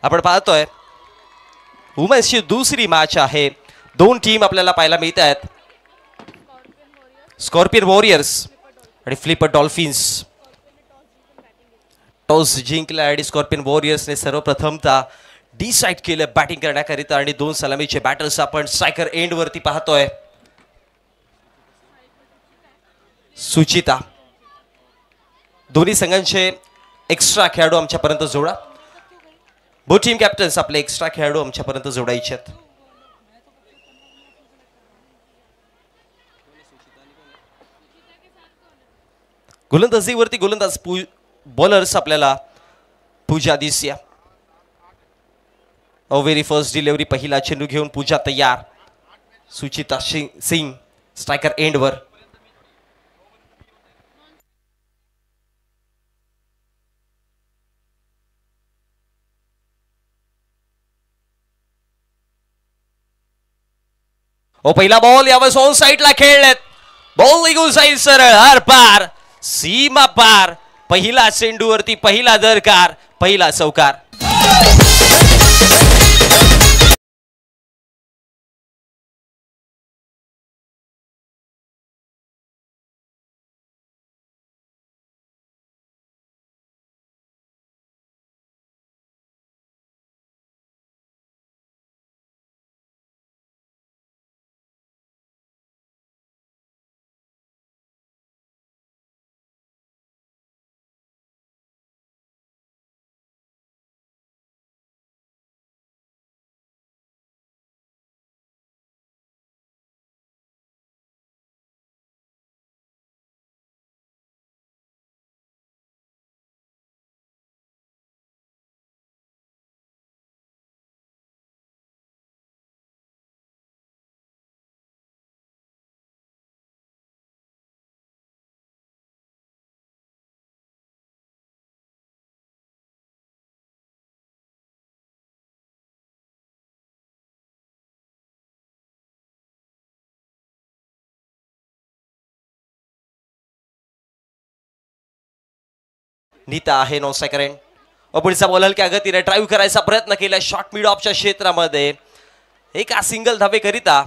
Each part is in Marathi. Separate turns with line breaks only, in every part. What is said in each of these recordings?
आपण पाहतोय वुमेन्सची दुसरी मॅच आहे. दोन टीम आपल्याला पाहायला मिळत आहेत, स्कॉर्पियन वॉरियर्स आणि फ्लिपर डॉल्फिन्स. टॉस जिंकला आणि स्कॉर्पियन वॉरियर्सने सर्वप्रथमतः डिसाइड केलं बॅटिंग करण्याकरिता आणि दोन सलामीचे बॅटर्स आपण स्ट्रायकर एंड वरती पाहतोय. सुचिता. दोन्ही संघांचे एक्स्ट्रा खेळाडू आमच्यापर्यंत जोडा. बोथ टीम कॅप्टन्स आपले एक्स्ट्रा खेळाडू आमच्यापर्यंत जोडायचे आहेत. गोलंदाजीवरती गोलंदाज बॉलर्स आपल्याला पूजा दिसया. व्हेरी फर्स्ट डिलिव्हरी, पहिला चेंडू घेऊन पूजा तयार. सुचिता सिंग स्ट्रायकर एंड वर. पहिला बॉल यावेळेस ऑन साइडला खेळलेत. बॉल निघून जाईल सरळ हर पार, सीमा पार. पहिला चेंडूवरती पहिला दरकार, पहिला चौकार. नीता आहे नो सेकंड. पुढचा बॉल हलक्या गतीने ड्राईव्ह करायचा प्रयत्न केला शॉर्ट मिड ऑफच्या क्षेत्रामध्ये. एका सिंगल धावे करिता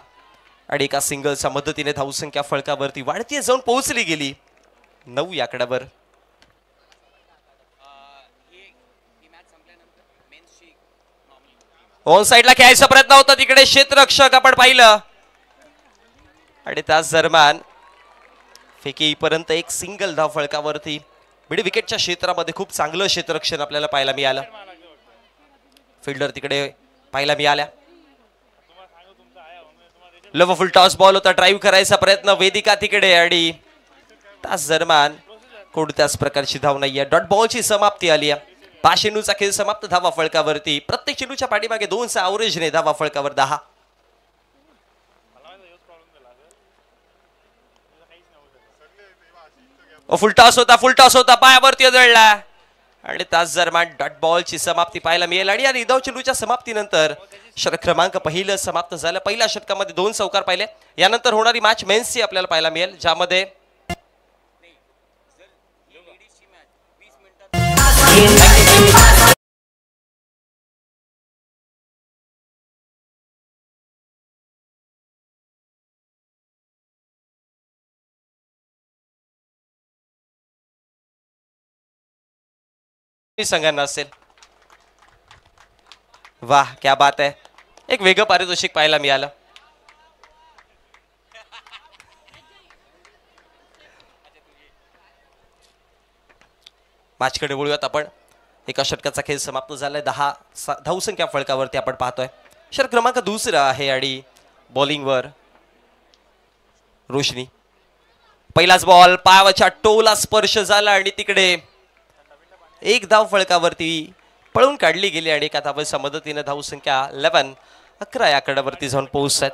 आणि एका सिंगलच्या मदतीने धावसंख्या फळकावरती वाढती जाऊन पोहोचली गेली 9 आकड्यावर. ऑन साइडला खेळायचा प्रयत्न होता, तिकडे क्षेत्ररक्षक आपण पाहिलं आणि त्याच दरम्यान फेकीपर्यंत एक सिंगल धाव फळकावरती. मिड विकेटच्या क्षेत्रामध्ये खूप चांगलं क्षेत्ररक्षण आपल्याला पाहायला मिळालं. फिल्डर तिकडे पाहायला मिळाल्या. लवफुल टॉस बॉल होता, ड्राईव्ह करायचा प्रयत्न वेदिका तिकडे आणि त्याच दरम्यान कोणत्याच प्रकारची धाव नाहीये. डॉट बॉलची समाप्ती आली आहे. 5 चेंडूचा खेळ समाप्त, धावा फळकावरती. प्रत्येक चेंडूच्या पाठीमागे 2चा ॲव्हरेजने धावा फळकावर 10. फुल टॉस होता पायावरती जळला आणि त्याच दरम्यान डॉट बॉलची समाप्ती पाहायला मिळेल. आणि या निधाव चेंडूच्या समाप्तीनंतर षटक क्रमांक पहिलं समाप्त झालं. पहिल्या षटकामध्ये 2 चौकार पाहिले. यानंतर होणारी मॅच मेन्सची आपल्याला पाहायला मिळेल, ज्यामध्ये संघांना असेल. वाह क्या बात आहे. एक वेगळं पारितोषिक पाहायला मिळालं. मॅचकडे वळूयात आपण. एका षटकाचा खेळ समाप्त झालाय. 10 धावसंख्या फळकावरती आपण पाहतोय. षटक क्रमांक 2 आहे आणि बॉलिंगवर रोशनी. पहिलाच बॉल पायावरच्या टोला स्पर्श झाला आणि तिकडे एक धाव फळकावरती पळून काढली गेली आणि एका धावेच्या मदतीने धावसंख्या 11 या आकड्यावरती जाऊन पोहोचतात.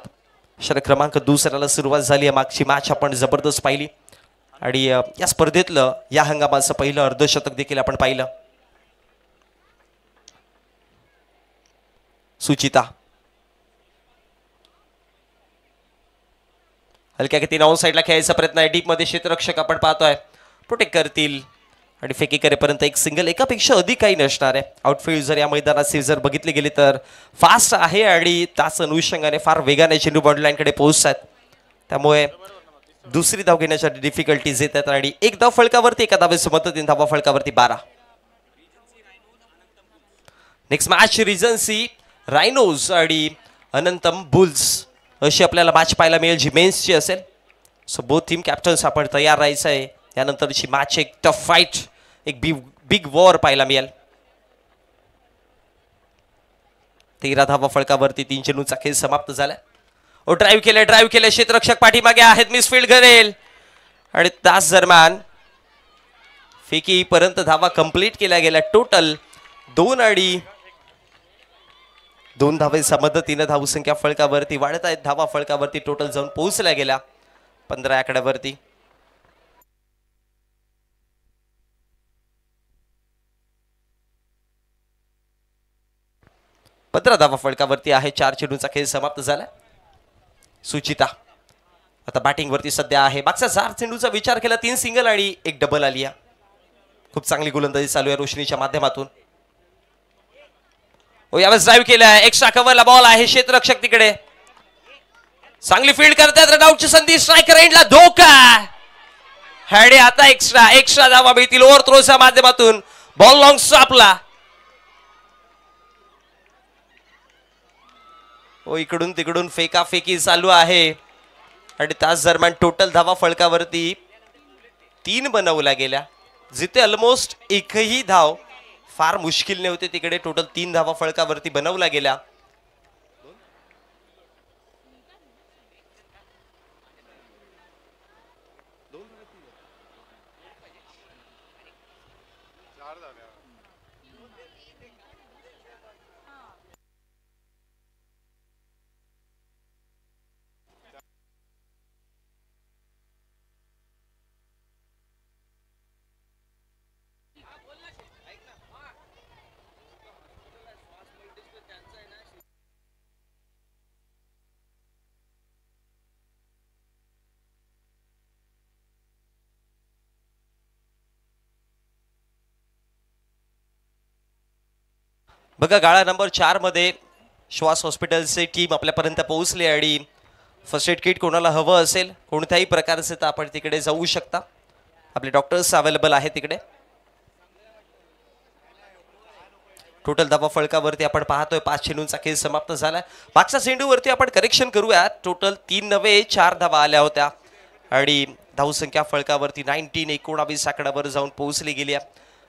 षटक क्रमांक 2ला सुरुवात झाली आहे. मागची मॅच आपण जबरदस्त पाहिली आणि या स्पर्धेतलं या हंगामाचं पहिलं अर्धशतक देखील आपण पाहिलं. सुचिता हलक्या गतीने ऑन साइडला खेळायचा प्रयत्न आहे. डीप मध्ये क्षेत्ररक्षक आपण पाहतोय, प्रोटेक्ट करतील आणि फेकी करेपर्यंत एक सिंगल, एकापेक्षा अधिक काही नसणार आहे. आउटफील्ड जर या मैदानाची जर बघितली गेली तर फास्ट आहे आणि त्याच अनुषंगाने फार वेगाने चेंडू बॉन्ड लाईनकडे पोहोचतात. त्यामुळे दुसरी धाव घेण्यासाठी डिफिकल्टीज येतात आणि एक धाव फलकावरती, एका धावेच्या मदतीने धावा फलकावरती 12. नेक्स्ट मॅच रिजन्सी रायनोज आणि अनंतम बुल्स अशी आपल्याला मॅच पाहायला मिळेल जी मेन्सची असेल. सो बोथ टीम कॅप्टन्स आपण तयार राहायचं आहे. यानंतरची मॅच एक टफ फाईट, एक बिग वॉर पाहायला मिळेल. 13 धावा फलकावरती, 3 चेंडूंचा खेळ समाप्त झाला. ओ ड्राईव्ह केले क्षेत्ररक्षक पाठीमागे आहेत, मिसफील्ड करेल आणि तास दरम्यान फेकी पर्यंत धावा कंप्लीट केल्या गेल्या. टोटल 2 आणि 2 धावेच्या मदतीने धावसंख्या फलकावरती वाढत आहेत. धावा फलकावरती टोटल जाऊन पोहोचल्या गेल्या 15 आकड्यावरती. धावा फलकावरती आहे. 4 चेंडूंचा खेळ समाप्त झाला. सुचिता आता बॅटिंग वरती सध्या आहे. मागच्या 4 चेंडूचा विचार केला 3 सिंगल आणि 1 डबल आली आहे. खूप चांगली गोलंदाजी चालू आहे रोशनीच्या माध्यमातून. यावेळेस ड्राईव्ह केलाय, एक्स्ट्रा कव्हरला बॉल आहे, क्षेत्ररक्षक तिकडे चांगली फील्ड करतात. रनआउटची संधी, स्ट्रायकर एंडला धोका आणि आता एक्स्ट्रा धावा मिळतील ओव्हर थ्रोच्या माध्यमातून. बॉल लॉंग स्टॉपला. इकडून तिकडून फेकाफेकी चालू आहे आणि त्याच दरम्यान टोटल धावा फलकावरती 3 बनवल्या गेल्या. जिथे ऑलमोस्ट एकही धाव फार मुश्किलने होते तिकडे टोटल 3 धावा फलकावरती बनवल्या गेल्या. बघा गाळा नंबर 4 मध्ये श्वास हॉस्पिटलचे टीम आपल्यापर्यंत पोहोचली आणि फर्स्ट एड किट कोणाला हवं असेल कोणत्याही प्रकारचे तर आपण तिकडे जाऊ शकता. आपले डॉक्टर्स अवेलेबल आहेत तिकडे. टोटल धावा फलकावरती आपण पाहतोय 5 चेंडूंचा खेळ समाप्त झाला. मागच्या चेंडूवरती आपण करेक्शन करूयात. टोटल 3 नव्हे 4 धावा आल्या होत्या आणि धावसंख्या फलकावरती 19 आकड्यावर जाऊन पोहोचली गेली आहे.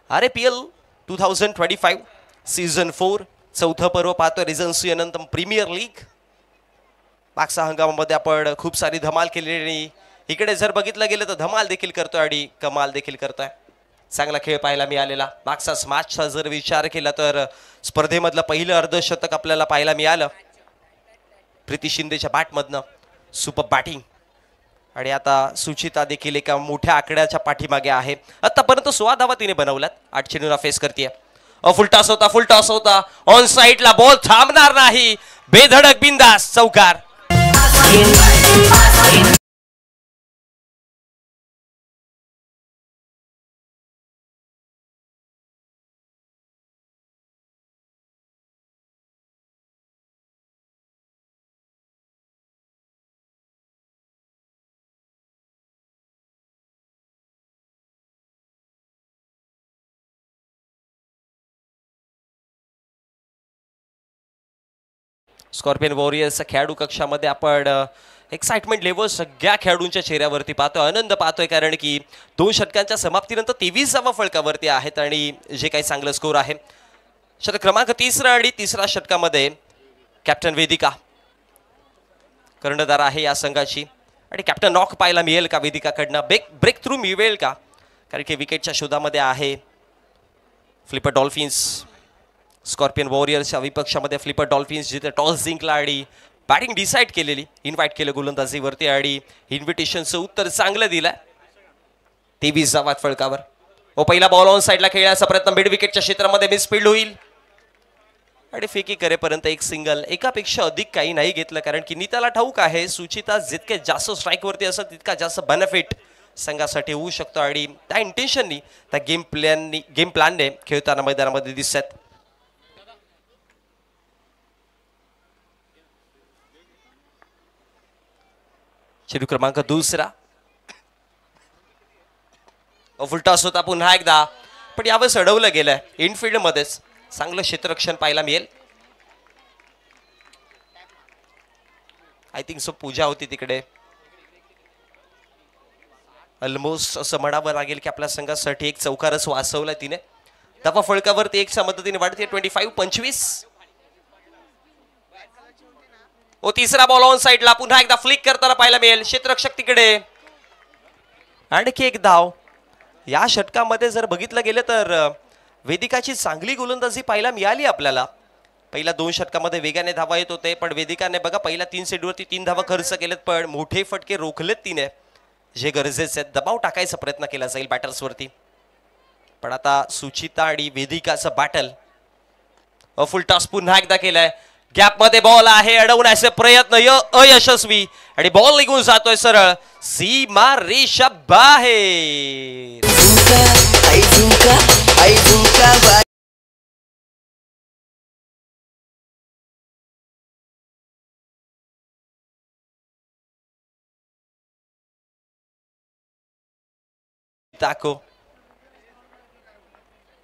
RAPL 2025 सीझन 4 चौथं पर्व पाहतोय रिजन्सी अनंतम प्रीमियर लीग. मागच्या हंगामामध्ये आपण खूप सारी धमाल केलेली, इकडे जर बघितलं गेलं तर धमाल देखील करतोय आणि कमाल देखील करतोय. चांगला खेळ पाहायला मिळालेला. मागचा मॅचचा जर विचार केला तर स्पर्धेमधलं पहिलं अर्धशतक आपल्याला पाहायला मिळालं प्रीती शिंदेच्या बॅटमधनं. सुपर बॅटिंग आणि आता सुचिता देखील एका मोठ्या आकड्याच्या पाठीमागे आहे. आतापर्यंत 16 धावा तिने बनवल्यात. 8 चेंडूंना फेस करते. फुल टॉस होता ऑन साइडला बॉल थांबणार नाही. बेधडक बिंदास चौकार. स्कॉर्पियन वॉरियर्सच्या खेळाडू कक्षामध्ये आपण एक्साइटमेंट लेवल सगळ्या खेळाडूंच्या चेहऱ्यावरती पाहतोय, आनंद पाहतोय. कारण की 2 षटकांच्या समाप्तीनंतर 23 धावा फलकावरती आहेत आणि जे काही चांगलं स्कोर आहे. षटक क्रमांक 3 आणि 3ऱ्या षटकामध्ये कॅप्टन वेदिका कर्णधार आहे या संघाची आणि कॅप्टन नॉक पाहायला मिळेल का वेदिकाकडनं, ब्रेक थ्रू मिळेल का, कारण की विकेटच्या शोधामध्ये आहे फ्लिपर डॉल्फिन्स. स्कॉर्पियन वॉरियर्सच्या विपक्षामध्ये फ्लिपर डॉल्फिन्स जिथे टॉस जिंकला आणि बॅटिंग डिसाईड केलेली, इन्व्हाइट केलं गोलंदाजीवरती आणि इन्व्हिटेशनचं उत्तर चांगलं दिलं. 23 धावा फलकावर. पहिला बॉल ऑन साइडला खेळण्याचा प्रयत्न मिड विकेटच्या क्षेत्रामध्ये मिसफील्ड होईल आणि फेकी करेपर्यंत एक सिंगल, एकापेक्षा अधिक काही नाही घेतलं. कारण की नीताला ठाऊक आहे सुचिता जितके जास्त स्ट्राईक वरती असत तितका जास्त बेनिफिट संघासाठी होऊ शकतो आणि त्या इंटेन्शननी त्या गेम प्लॅनने खेळताना मैदानामध्ये दिसतात. चेंडू क्रमांक दुसरा. फुलटॉस होता पुन्हा एकदा, पण यावेळेस अडवलं गेलंय. इनफिल्ड मध्येच चांगलं क्षेत्ररक्षण पाहायला मिळेल. आय थिंक सो पूजा होती तिकडे. ऑलमोस्ट असं म्हणावं लागेल की आपल्या संघासाठी एक चौकारच वाचवला तिने. धावा फळकावरती एकच्या मदतीने वाढते 25-25. ओ तिसरा बॉल ऑन साइडला पुन्हा एकदा फ्लिक करताना पाहायला मिळेल. क्षेत्ररक्षक तिकडे. आणखी एक धाव. या षटकामध्ये जर बघितलं गेलं तर वेदिकाची चांगली गोलंदाजी पाहायला मिळाली आपल्याला. पहिल्या 2 षटकामध्ये वेगाने धावा येत होते, पण वेदिकाने बघा पहिल्या 3 सेटवरती 3 धावा खर्च केलेत, पण मोठे फटके रोखलेत तिने, जे गरजेचे आहेत. दबाव टाकायचा प्रयत्न केला जाईल बॅटर्सवरती. पण आता सुचिता आणि वेदिकाचं बॅटल. फुल टॉस पुन्हा एकदा केलाय. गॅप मध्ये बॉल आहे, अडवण्याचे प्रयत्न अयशस्वी आणि बॉल निघून जातोय सरळ सीमा रेषा बाहेर. ताको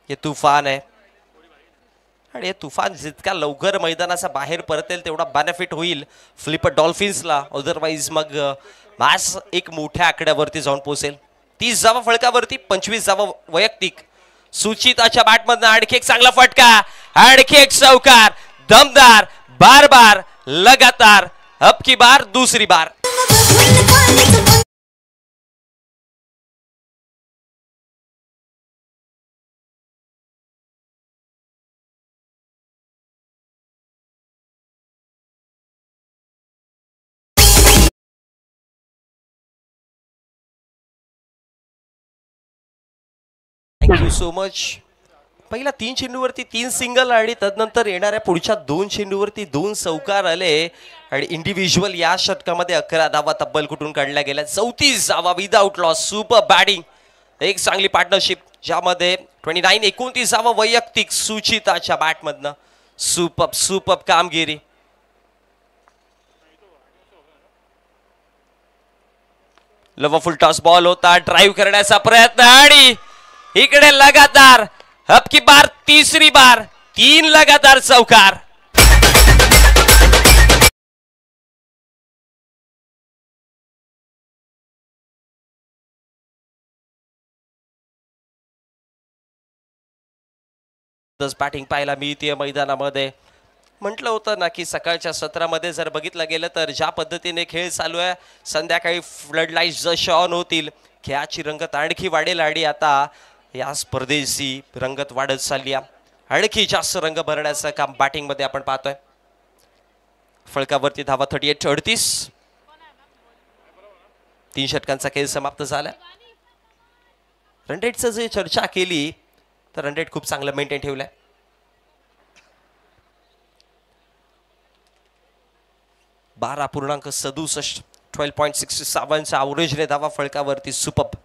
हे तुफान आहे आणि हे तुफान जितका लवकर मैदानाचा बाहेर परतेल तेवढा बेनिफिट होईल फ्लिपर डॉल्फिन्सला. अदरवाईज मग मॅच एक मोठ्या आकड्यावरती जाऊन पोहोचेल. 30 धावा फळकावरती, 25 धावा वैयक्तिक. सुचिताच्या बॅटमधनं आणखी एक चांगला फटका, आणखी एक चौकार, दमदार, बार बार लगातार, अब की बार दूसरी बार. Thank you so much. पहिला 3 चेंडूवरती 3 सिंगल आणि तदनंतर येणाऱ्या पुढच्या 2 चेंडूवरती 2 चौकार आले आणि इंडिव्हिज्युअल या षटकामध्ये 11 धावा तब्बल कुठून काढल्या गेल्या. 34 धावा विदाउट लॉस. सुपर बॅटिंग, एक चांगली पार्टनरशिप ज्यामध्ये 29 धावा वैयक्तिक सुचिताच्या बॅटमधनं. सुपर कामगिरी. लव फुल टॉस बॉल होता, ड्राईव्ह करण्याचा प्रयत्न आणि इकडे लगातार अब की बार तीसरी बार 3 लगातार चौकार. बॅटिंग पाहायला मिळते मैदानामध्ये. म्हटलं होतं ना की सकाळच्या सत्रामध्ये जर बघितलं गेलं तर ज्या पद्धतीने खेळ चालू आहे, संध्याकाळी फ्लड लाईट्स जसे ऑन होतील खेळाची रंगत आणखी वाढेल आणि आता या स्पर्धेची रंगत वाढत चालली आहे. आणखी जास्त रंग भरण्याचं काम बॅटिंग मध्ये आपण पाहतोय. फळकावरती धावा 38-38. 3 षटकांचा खेळ समाप्त झाला. रन रेटचं जे चर्चा केली तर रन रेट खूप चांगलं मेंटेन ठेवलंय. .67 12.67चा ॲव्हरेजने धावा फळकावरती. सुपर.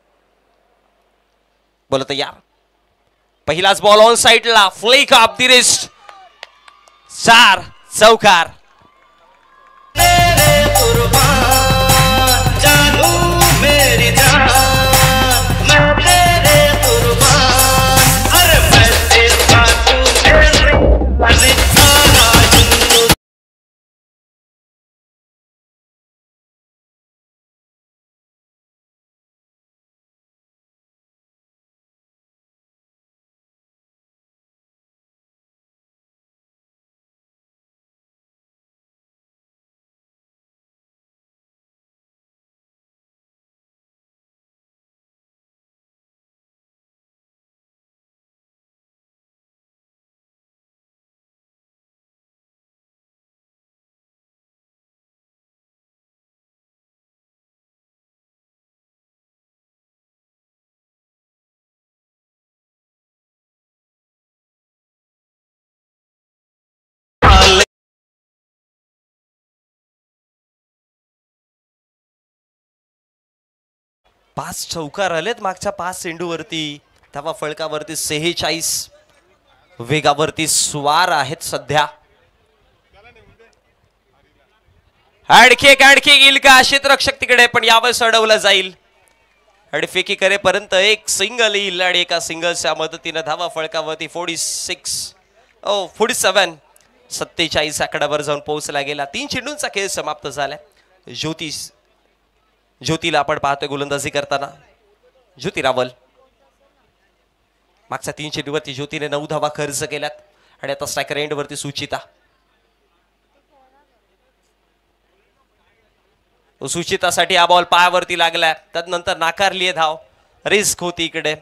बोलत यार पहिलाच बॉल ऑन साइडला, फ्लिक ऑफ द रिस्ट, 4 चौकार. 5 चौकार आलेत मागच्या 5 चेंडूवरती. धावा फळकावरती 46 वेगावरती स्वार आहेत सध्या. आणखी येईल का क्षेत्ररक्षक तिकडे, पण यावेळेस अडवलं जाईल. आणि फेकी करेपर्यंत एक सिंगल येईल आणि एका सिंगलच्या मदतीने धावा फळकावरती 47 आकड्यावर जाऊन पोहोचला गेला. 3 चेंडूंचा खेळ समाप्त झाला. ज्योतीला आपण पाहतोय गोलंदाजी करताना. ज्योती रावल मागच्या 3 चेंडूवरती ज्योतीने 9 धावा खर्च केल्यात. आणि आता स्ट्रायकर एंड वरती सुचिता. सुचितासाठी हा बॉल पायावरती लागलाय. त्यानंतर नाकारली आहे धाव. रिस्क होती इकडे.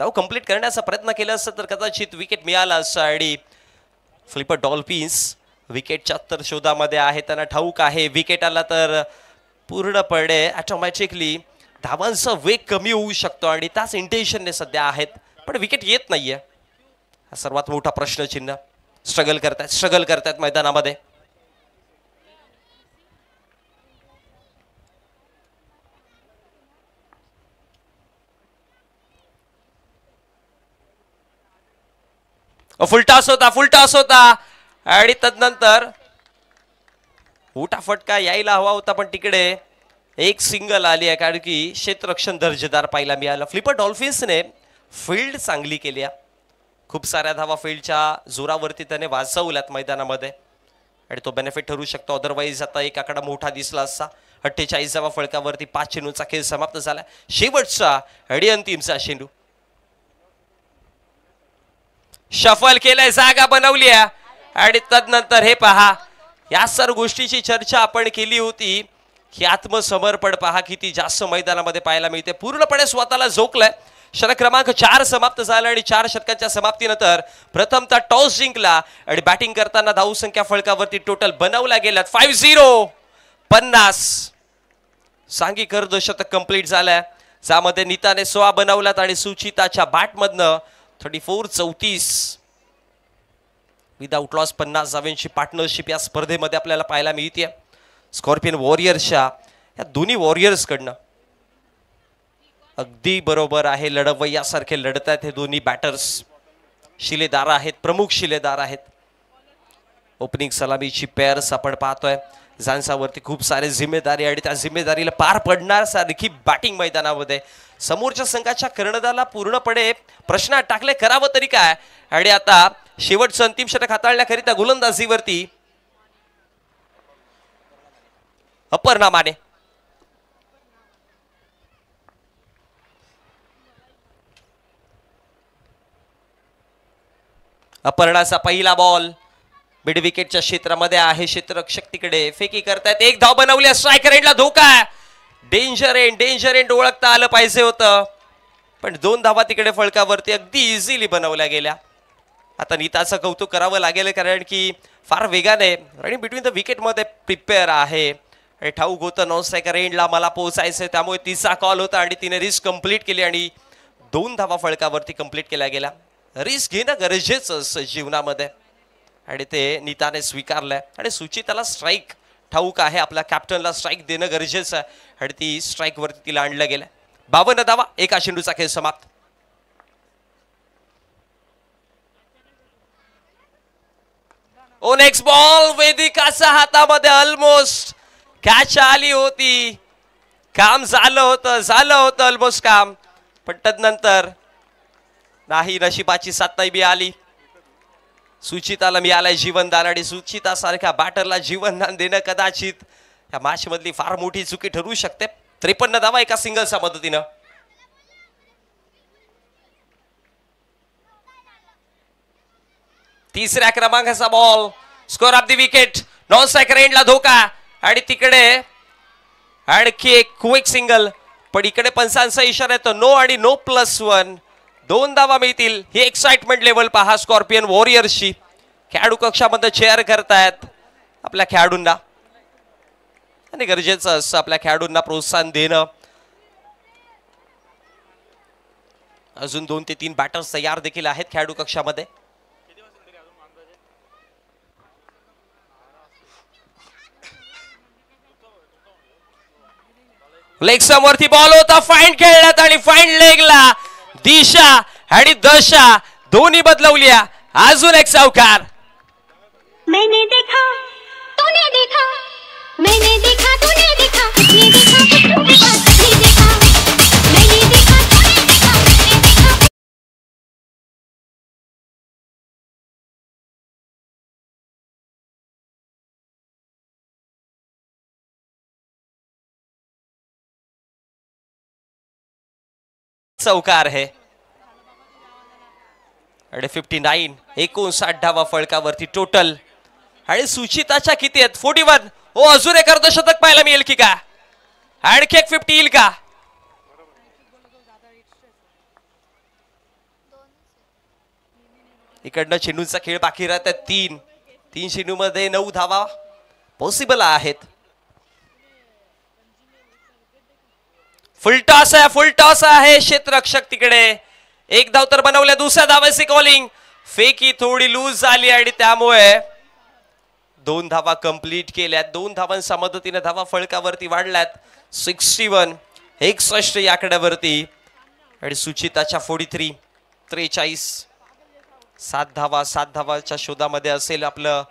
धाव कंप्लीट करण्याचा प्रयत्न केला असता तर कदाचित विकेट मिळाला असं. आणि फ्लिपर डॉल्फिन्स विकेटच्या तर शोधामध्ये आहे. त्यांना ठाऊक आहे विकेट आला तर पूर्णपणे ऑटोमॅटिकली धावांचा वेग कमी होऊ शकतो आणि त्याच इंटेन्शनने सध्या आहेत. पण विकेट येत नाहीये. हा सर्वात मोठा प्रश्नचिन्ह. स्ट्रगल करतायत मैदानामध्ये. फुलटॉस होता आणि तदनंतर उठा फटका यायला हवा होता, पण तिकडे एक सिंगल आली आहे. कारण की क्षेत्ररक्षण दर्जेदार पाहायला मिळालं. फ्लिपर डॉल्फिन्सने फील्ड चांगली केली आहे. खूप साऱ्या धावा फील्डच्या जोरावरती त्याने वाजवल्यात मैदानामध्ये आणि तो बेनिफिट ठरू शकतो. अदरवाईज आता एक आकडा मोठा दिसला असता. 48 धावा फळकावरती 5 चेंडूंचा खेळ समाप्त झाला. शेवटचा आणि अंतिमचा चेंडू शफल केलाय, जागा बनवली आहे. आणि तदनंतर हे पहा, या सर्व गोष्टीची चर्चा आपण केली होती की आत्मसमर्पण पहा किती जास्त मैदानामध्ये पाहायला मिळते. पूर्णपणे स्वतःला झोकलंय. षटक क्रमांक 4 समाप्त झाला आणि 4 षटकांच्या समाप्तीनंतर प्रथमतः टॉस जिंकला आणि बॅटिंग करताना धावसंख्या फळकावरती टोटल बनवल्या गेल्यात 50. सांघिक अर्धशतक कंप्लीट झालंय. ज्यामध्ये नीताने 16 बनवल्यात आणि सुचिताच्या बॅटमधनं 34 विदाउट लॉस 50 धावांची पार्टनरशिप या स्पर्धेमध्ये आपल्याला पाहायला मिळते. स्कॉर्पियन वॉरियर्सच्या या दोन्ही वॉरियर्स कडनं अगदी बरोबर आहे. लढवय्यासारखे लढत आहेत हे दोन्ही बॅटर्स. शिलेदार आहेत, प्रमुख शिलेदार आहेत. ओपनिंग सलामीची पेअर्स आपण पाहतोय. ज्यांच्यावरती खूप सारे जिम्मेदारी आणि त्या जिम्मेदारीला पार पडणार सारखी बॅटिंग मैदानामध्ये. समोरच्या संघाच्या कर्णधाराला पूर्णपणे प्रश्नात टाकले, करावं तरी काय. आणि आता शेवटचं अंतिम षटक हाताळण्याकरिता गोलंदाजीवरती अपर्णा माने. अपर्णाचा पहिला बॉल मिड विकेटच्या क्षेत्रामध्ये आहे. क्षेत्ररक्षक तिकडे फेकी करतायत. एक धाव बनवली. स्ट्रायकर एंडला धोका. डेंजर एंड ओळखता आलं पाहिजे होतं, पण 2 धावा तिकडे फळकावरती अगदी इझिली बनवल्या गेल्या. आता नीताचं कौतुक करावं लागेल, कारण की फार वेगाने रनिंग बिटवीन द विकेट मध्ये प्रिपेअर आहे. आणि ठाऊक होतं नॉन स्ट्रायकर एंडला मला पोहोचायचं, त्यामुळे तिचा कॉल होता आणि तिने रिस्क कंप्लीट केली आणि 2 धावा फळकावरती कंप्लीट केल्या गेल्या. रिस्क घेणं गरजेचं असतं जीवनामध्ये आणि ते नीताने स्वीकारलंय. आणि सुचिताला स्ट्राईक ठाऊक आहे, आपल्या कॅप्टनला स्ट्राईक देणं गरजेचं आहे आणि ती स्ट्राईक वरती तिला आणलं गेलं. 52 धावा, एका चेंडूचा खेळ समाप्त. नेक्स्ट बॉल वेदिकाच्या हातामध्ये ऑलमोस्ट कॅच आली होती. काम झालं होतं ऑलमोस्ट काम, पण तदनंतर नाही, नशिबाची साथ नाही बी आली. सुचिताला मिळालंय जीवनदान आणि सुचिता सारख्या बॅटरला जीवनदान देणं कदाचित या मॅच मधली फार मोठी चुकी ठरू शकते. 53 धावा एका सिंगलच्या मदतीनं. तिसऱ्या क्रमांकाचा ball, score of the wicket. Non striker एंडला धोका आणि तिकडे आणखी एक क्विक सिंगल, पण इकडे पंचांचा इशारा येतो नो आणि नो +1. 2 धावा मिळतील. ही एक्साइटमेंट लेवल पहा स्कॉर्पियन वॉरियर्सची. खेळाडू कक्षामध्ये चेअर करतायत आपल्या खेळाडूंना आणि गरजेचं असं आपल्या खेळाडूंना प्रोत्साहन देणं. अजून 2 ते 3 बॅटर्स तयार देखील आहेत खेळाडू कक्षामध्ये. लेग समोरती बॉल होता, फाईन खेळण्यात आणि फाईन लेगला दिशा आणि दशा दोन्ही बदलवल्या. अजून एक चौकार.
मैंने देखा तूने देखा, मैंने देखा तूने देखा, ये देखा तू देखा, ये देखा मैंने देखा तूने देखा, मैंने देखा.
चौकार आहे आणि 59 59 धावा फळकावरती टोटल. आणि सुचिताच्या किती आहेत? 41. हो, अजून एक अर्धशतक पाहायला मिळेल की का? आणखी एक 50 येईल का? इकडनं चेंडूचा खेळ बाकी राहतात. तीन चेंडू मध्ये 9 धावा पॉसिबल आहेत. फुल टॉस आहे. क्षेत्ररक्षक तिकडे एक धाव तर बनवल्या. दुसऱ्या धावाची कॉलिंग. फेकी थोडी लूज झाली आणि त्यामुळे 2 धावा कंप्लीट केल्यात. 2 धावांच्या मदतीने धावा फळकावरती वाढल्यात. 61 61 या आकड्यावरती. आणि सुचिताच्या 43 43 7 धावाच्या शोधामध्ये असेल आपलं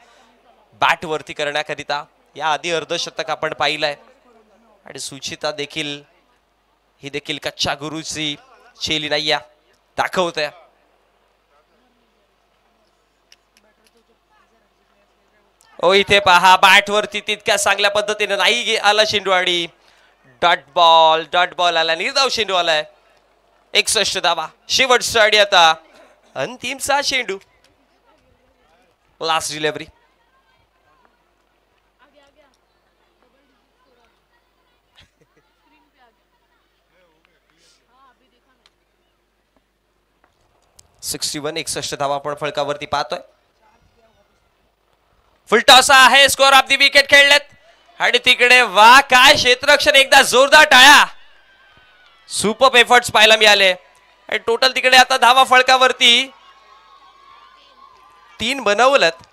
बॅट वरती करण्याकरिता. या आधी अर्धशतक आपण पाहिलंय. आणि सुचिता देखील ही देखील कच्च्या गुरुची चेली नाही या दाखवते. ओ इथे पहा, बॅट वरती तितक्या चांगल्या पद्धतीने नाही आला चेंडू आणि डॉट बॉल आला. निर्धाव चेंडू आलाय. 61 धावा शेवटचा आणि आता अंतिमचा चेंडू. Last delivery. (61) 61 धावा आपण फळकावरती पाहतोय. फुल टॉस आहे. स्कोअर ऑफ दी विकेट खेळलेत आणि तिकडे वा काय क्षेत्ररक्षण. एकदा जोरदार टाळ्या. सुपर एफर्ट्स पाहायला मिळाले. आणि टोटल तिकडे आता धावा फळकावरती 3 बनवलेत.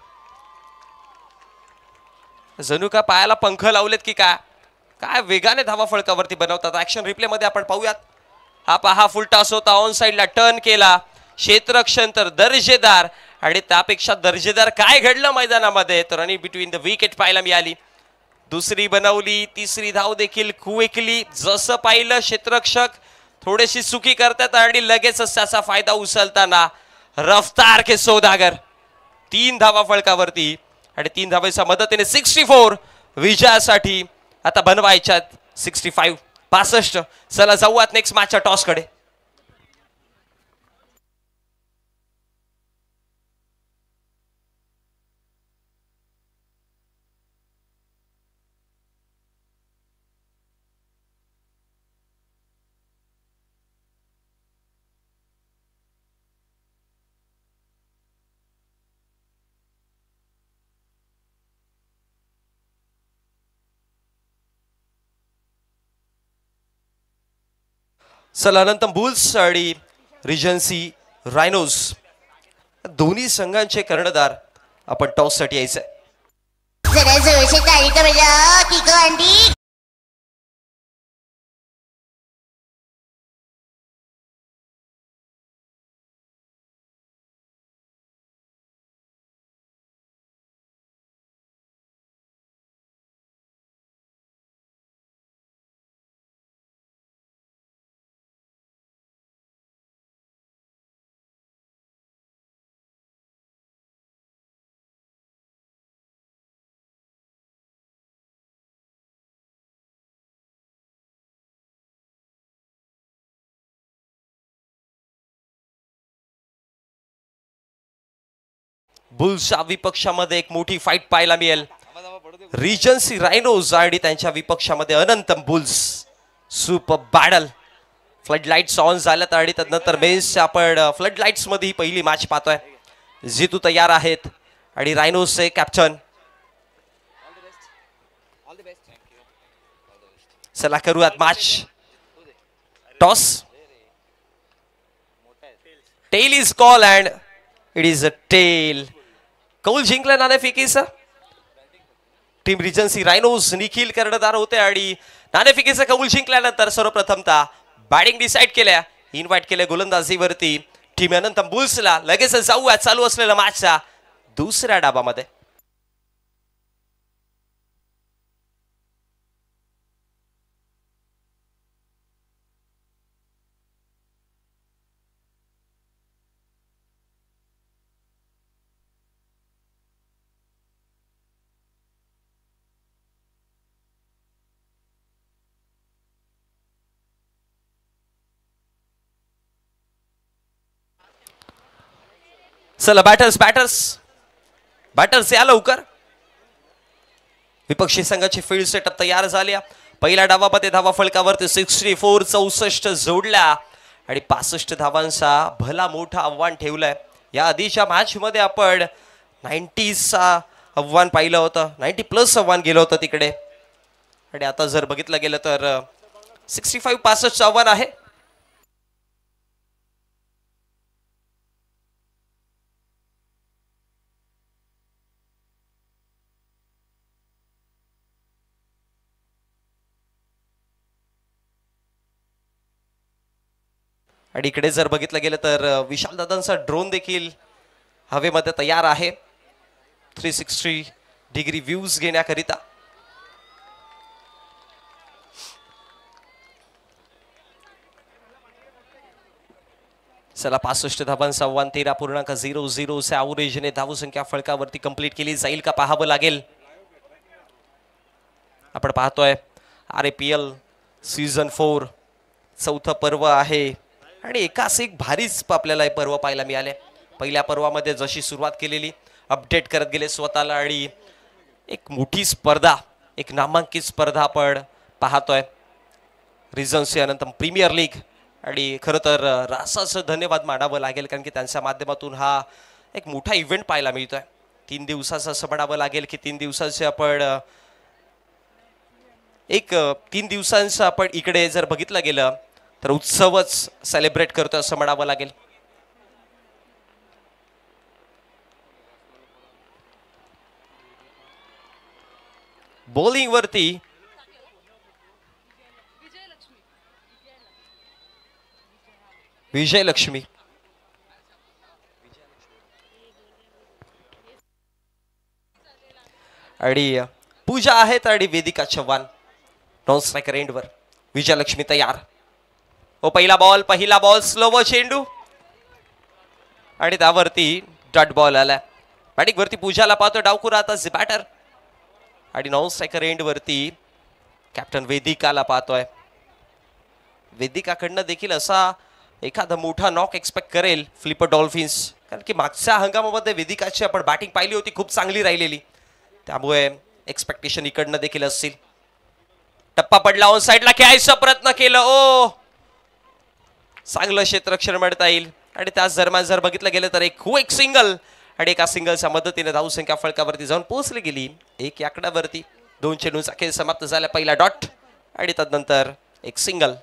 जणू का पायाला पंख लावलेत की काय वेगाने धावा फळकावरती बनवतात. ऍक्शन रिप्ले मध्ये आपण पाहूयात. हा पहा, फुल टॉस होता. ऑन साइडला टर्न केला. क्षेत्ररक्षण तर दर्जेदार. आणि त्यापेक्षा दर्जेदार काय घडलं मैदानामध्ये तर रनिंग बिटवीन द विकेट पाहायला मिळाली. दुसरी बनवली. तिसरी धाव देखील क्विकली. जसं पाहिलं क्षेत्ररक्षक थोडीशी चुकी करतात आणि लगेचच त्याचा फायदा उचलताना रफ्तार के सौदागर. 3 धावा फळकावरती आणि 3 धावेच्या मदतीने 64 विजयासाठी आता बनवायच्यात 65 65. चला जाऊयात नेक्स्ट मॅचच्या टॉस कडे. सलानंतम बुल्स आणि रिजन्सी रायनोज दोन्ही संघांचे कर्णधार आपण टॉस साठी यायचंय.
जरा जोरसे ताली का बजा की को अंडी.
बुल्सच्या विपक्षामध्ये एक मोठी फाईट पाहायला मिळेल. रिजन्सी रायनोज आणि त्यांच्या विपक्षामध्ये Anantam bulls. Super battle. Floodlights on झाल्यात आणि त्यानंतर मेन्स आपण फ्लड लाईट्स मध्ये ही पहिली मॅच पाहतोय. जितू तयार आहेत आणि रायनोजचे कॅप्टन. चला करूयात match. Toss. Tail is call and it is a tail. कौल जिंकला नाणेफेकीचा. टीम रिजन्सी रायनोज निखिल कर्णधार होते आणि नाणेफेकीचा कौल जिंकल्यानंतर सर्वप्रथमतः बॅटिंग डिसाइड केल्या, इन्व्हाइट केले गोलंदाजीवरती टीम अनंत बुल्सला. लगेच जाऊया चालू असलेल्या मॅचच्या दुसऱ्या डावामध्ये. चला बॅटर्स बॅटर्स बॅटर्स या लवकर. विपक्षी संघाची फील्ड सेटअप तयार झाली. पहिल्या डावामध्ये धावा फलकावरती 64 64 जोडल्या आणि 65 धावांचा भला मोठा आव्हान ठेवलंय. या आधीच्या मॅच मध्ये आपण 90चा आव्हान पाहिलं होतं, 90+ आव्हान गेलं होतं तिकडे. आणि आता जर बघितलं गेलं तर 65 आव्हान आहे. आणि इकडे जर बघितलं गेलं तर विशाल दादांचा ड्रोन देखील हवेमध्ये तयार आहे 360 डिग्री व्ह्यूज घेण्याकरिता. चला 65 धावांचा आव्हान 13.00 च्या ॲव्हरेजने धावसंख्या फलकावरती कंप्लीट केली जाईल का पाहावं लागेल. आपण पाहतोय RAPL सीझन 4 चौथं पर्व आहे आणि एकाच एक भारीच आपल्याला हे पर्व पाहायला मिळाले. पहिल्या पर्वामध्ये जशी सुरुवात केलेली अपडेट करत गेले स्वतःला आणि एक मोठी स्पर्धा, एक नामांकित स्पर्धा आपण पाहतोय रिजन्सी अनंतम प्रीमियर लीग. आणि खरं तर रासाचं धन्यवाद मानावं लागेल कारण की त्यांच्या माध्यमातून हा एक मोठा इव्हेंट पाहायला मिळतोय. 3 दिवसाचं असं म्हणावं लागेल की 3 दिवसाचे आपण एक 3 दिवसांचं आपण इकडे जर बघितलं गेलं तर उत्सवच सेलिब्रेट करतोय असं म्हणावं लागेल. बॉलिंग वरती विजयलक्ष्मी आणि पूजा आहेत आणि वेदिका चव्हाण नॉन स्ट्रायकर एंडवर. विजयलक्ष्मी तयार. पहिला बॉल स्लो चेंडू आणि त्यावरती डॉट बॉल आला. बॅटिंग वरती पूजाला पाहतो डावखुरा आता बॅटर आणि नॉन स्ट्रायकर एंड वरती कॅप्टन वेदिकाला पाहतोय. वेदिकाकडनं देखील असा एखादा मोठा नॉक एक्सपेक्ट करेल फ्लिपर डॉल्फिन्स कारण की मागच्या हंगामामध्ये वेदिकाची आपण बॅटिंग पाहिली होती, खूप चांगली राहिलेली, त्यामुळे एक्सपेक्टेशन इकडनं देखील असतील. टप्पा पडला, ऑन साइडला खेळायचा प्रयत्न केलं, चांगलं क्षेत्ररक्षण म्हणता येईल. आणि त्याच दरम्यान जर बघितलं गेलं तर एक क्विक सिंगल आणि एका सिंगलच्या मदतीने धावसंख्या फलकावरती जाऊन पोहोचली गेली 1 या आकड्यावरती. 2 चेंडूंचा खेळ समाप्त झाला. पहिला डॉट आणि तदनंतर एक सिंगल.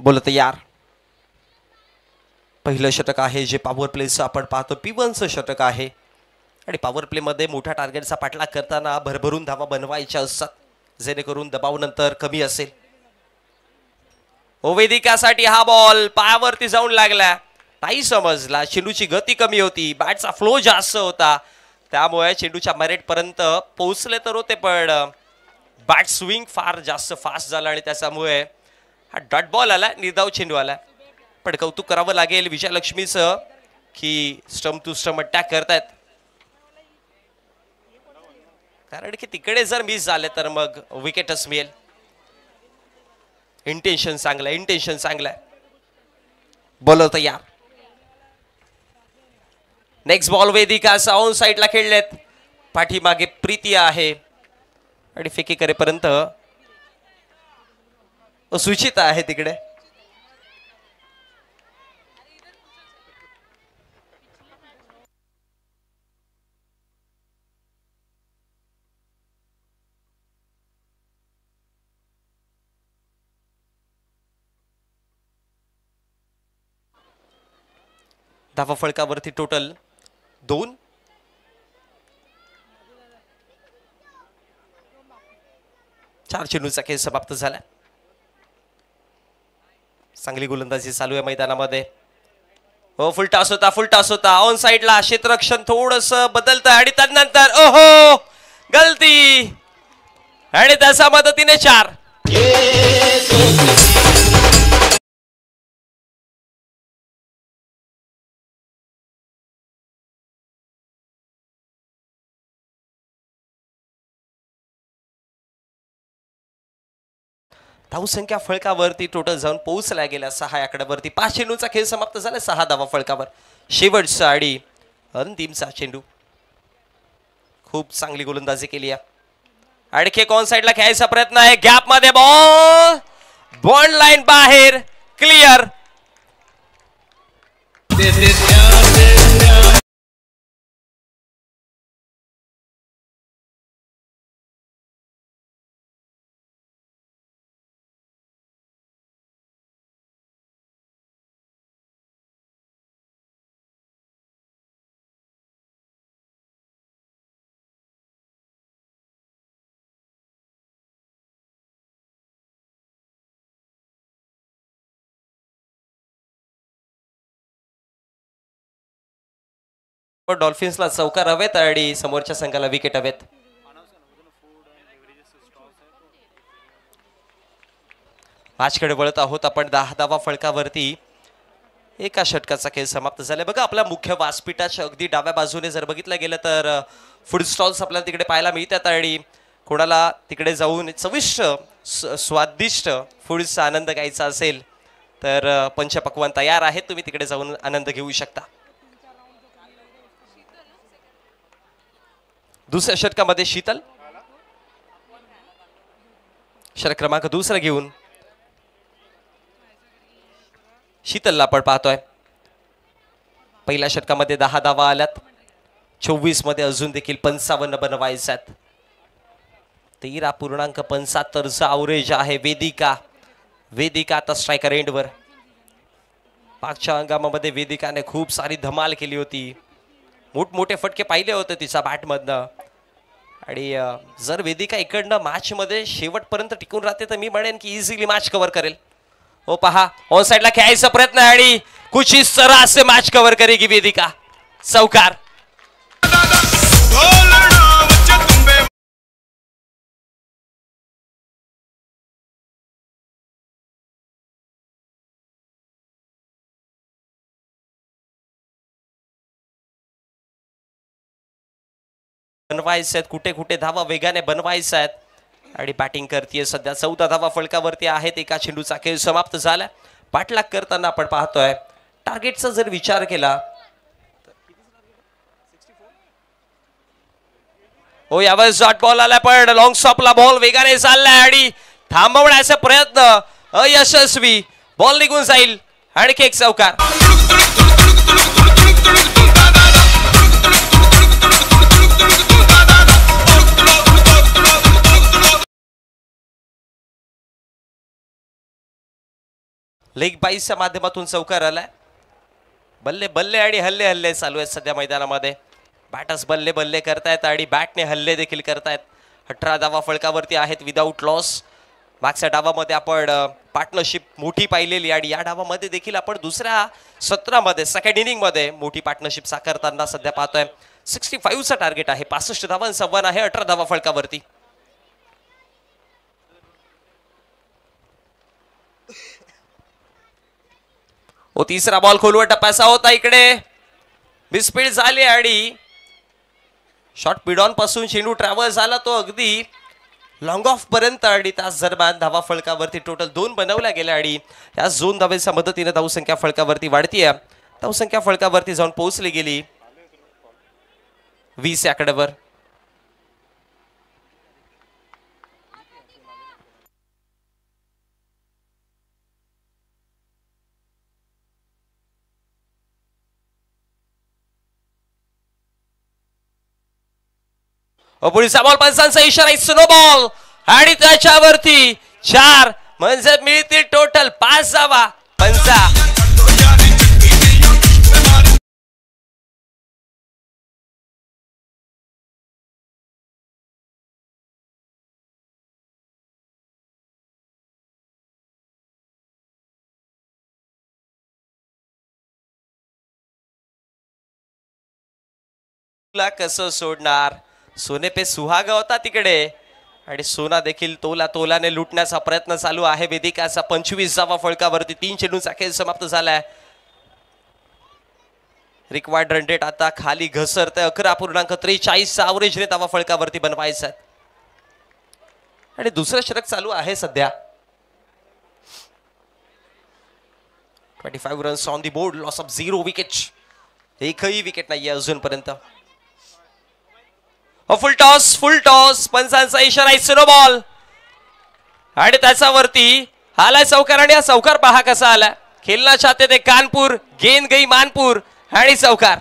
बोलत यार पहिलं षटक आहे जे पॉवर प्लेचं आपण पाहतो P1चं षटक आहे आणि पॉवर प्ले मध्ये मोठ्या टार्गेटचा पाठलाग करताना भरभरून धावा बनवायच्या असतात जेणेकरून दबाव नंतर कमी असेल. वेदिकासाठी हा बॉल पायावरती जाऊन लागला, नाही समजला. चेंडूची गती कमी होती, बॅटचा फ्लो जास्त होता, त्यामुळे चेंडूच्या मॅरेट पर्यंत पोहोचले तर होते पण बॅट स्विंग फार जास्त फास्ट झाला आणि त्याच्यामुळे हा डॉट बॉल आला, निर्धाव चेंडू आला. पण कौतुक करावं लागेल विजयलक्ष्मीचं की स्टंप टू स्टंप अटॅक करतायत कारण की तिकडे जर मिस झाले तर मग विकेटच मिळेल. इंटेन्शन चांगलंय. बॉलर तयार. नेक्स्ट बॉल वेदिका ऑन साइडला खेळलेत, पाठीमागे प्रीती आहे आणि फेकी करेपर्यंत सुचिता आहे तिकडे. धावा फलकावरती टोटल 2. चार चेंडूचा खेळ समाप्त झाला. चांगली गोलंदाजी चालू आहे मैदानामध्ये. हो, फुल टॉस होता ऑन साइडला. क्षेत्ररक्षण थोडस बदलतं आणि त्यानंतर ओहो गलती आणि त्याच्या मदतीने 4. धावसंख्या फळकावरती टोटल जाऊन पोहोचल्या गेल्या 6 आकड्यावरती. 5 चेंडूचा खेळ समाप्त झाला. 6 धावा फळकावर. शेवटचा आणि अंतिमचा चेंडू. खूप चांगली गोलंदाजी केली आहे. आणखी एक ऑन साइडला खेळायचा प्रयत्न आहे. गॅप मध्ये बॉल बॉन्ड लाईन बाहेर. क्लिअर. डॉल्फिन्सला चौकार हवेत आणि समोरच्या संघाला विकेट हवेत. मॅचकडे वळत आहोत आपण. 10 धावा फळकावरती. एका षटकाचा खेळ समाप्त झालाय. बघा, आपल्या मुख्य व्यासपीठाच्या अगदी डाव्या बाजूने जर बघितलं गेलं तर फूड स्टॉल्स आपल्याला तिकडे पाहायला मिळतात आणि कोणाला तिकडे जाऊन चविष्ट स्वादिष्ट फूडचा आनंद घ्यायचा असेल तर पंचपक्वान्न तयार आहेत. तुम्ही तिकडे जाऊन आनंद घेऊ शकता. दुसऱ्या षटकामध्ये शीतल षटक क्रमांक 2 घेऊन शीतलला आपण पाहतोय. पहिल्या षटकामध्ये 10 धावा आल्यात. 24 मध्ये अजून देखील 55 बनवायच्यात. 13.75चा अवरेज आहे. वेदिका आता स्ट्रायकर एंडवर. मागच्या हंगामामध्ये वेदिकाने खूप सारी धमाल केली होती. मोठमोठे फटके पाहिले होते तिचा बॅटमधनं. आणि जर वेदिका इकडनं मॅच मध्ये शेवटपर्यंत टिकून राहते तर मी म्हणेन की इझिली मॅच कव्हर करेल. हो पहा, ऑन साइडला खेळायचा प्रयत्न आणि कुछ इस तरह से मॅच कव्हर करेगी वेदिका. चौकार. बनवायचे आहेत. कुठे कुठे धावा वेगाने बनवायच्या आहेत. आणि बॅटिंग करतीये सध्या. 14 धावा फलकावरती आहेत. एका चेंडूचा खेळ समाप्त झाला. पाठलाग करताना आपण पाहतोय. टार्गेटचा जर विचार केला हो, यावेळेस डॉट बॉल आला पण लॉंग स्टॉपला बॉल वेगाने चाललाय आणि थांबवण्याचा प्रयत्न अयशस्वी. बॉल निघून जाईल. आणखी एक चौकार. लेग बाईसच्या माध्यमातून चौकार आलाय. बल्ले बल्ले आणि हल्ले हल्ले चालू आहेत सध्या मैदानामध्ये. बॅटर्स बल्ले बल्ले करतायत आणि बॅटने हल्ले देखील करतायत. 18 धावा फळकावरती आहेत विदाऊट लॉस. मागच्या डावामध्ये आपण पार्टनरशिप मोठी पाहिलेली आणि या डावामध्ये देखील आपण दुसऱ्या सत्रामध्ये सेकंड इनिंग मध्ये मोठी पार्टनरशिप साकारताना सध्या पाहतोय. 65चा टार्गेट आहे. 65 धावांचा वन आहे 18 धावा फळकावरती. ओ, तिसरा बॉल खोलवर टप्प्याचा होता. इकडे मिसफील्ड झाली आणि शॉर्ट पिडॉन पासून चेंडू ट्रॅव्हल झाला तो अगदी लॉंग ऑफ पर्यंत आणि त्याच दरम्यान धावा फळकावरती टोटल 2 बनवल्या गेल्या आणि या 2 धावेच्या मदतीने धावसंख्या फळकावरती वाढतीये. धावसंख्या फळकावरती जाऊन पोहोचली गेली 20 आकड्यावर. पुढचा बॉल पंचांचा इशारा. स्नो बॉल आणि त्याच्यावरती 4 म्हणजे मिळतील टोटल 5 धावा. पंचा ला कसं सोडणार. सोने पे सुहागा होता तिकडे आणि सोना देखील तोलाने लुटण्याचा प्रयत्न चालू आहे वेदिकाचा. 25वा फळकावरती 3 चेंडूंचा खेळ समाप्त झालाय. रिक्वायर्ड रन रेट आता खाली घसरते. 11.43 ॲव्हरेजने धावा फळकावरती बनवायचा आणि दुसरं षटक चालू आहे सध्या. 25 runs on the board. Loss of 0 wicket. एकही विकेट नाहीये अजूनपर्यंत. फुल टॉस पंचांचा इशारा. नो बॉल आणि त्याच्यावरती आलाय चौकार आणि हा चौकार पहा कसा आला. खेळना चाहते थे कानपूर, गेंद गई मानपूर आणि चौकार.